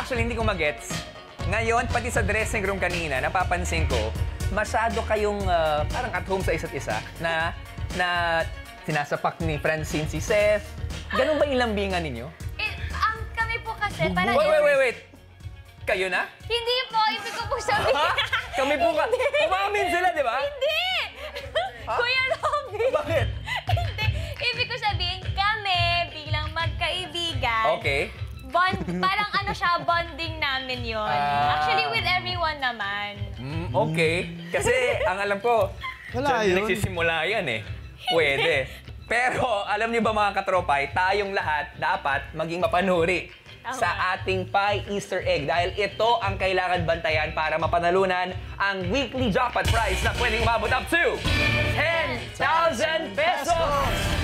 Actually, hindi ko magets. Ngayon, pati sa dressing room kanina, napapansin ko, masyado kayong parang at home sa isa't isa na sinasapak ni Francine si Seth. Ganun ba yung lambingan ninyo? Kami po kasi, parang... Wait. Kayo na? Hindi po, ibig ko po sabihin. Ha? Kami po ka... Umamin sila, di ba? Hindi! Kuya Robby! Bakit? Hindi. Ibig ko sabihin, kami bilang magkaibigan. Okay. Parang ano siya, bonding namin yon. Actually, with everyone naman. Okay. Kasi ang alam ko, Wala yun. nagsisimula yan eh. Pwede. Pero alam niyo ba mga katropay, tayong lahat dapat maging mapanuri sa ating Pie Easter Egg dahil ito ang kailangan bantayan para mapanalunan ang weekly jackpot prize na pwedeng umabot up to 10,000 pesos!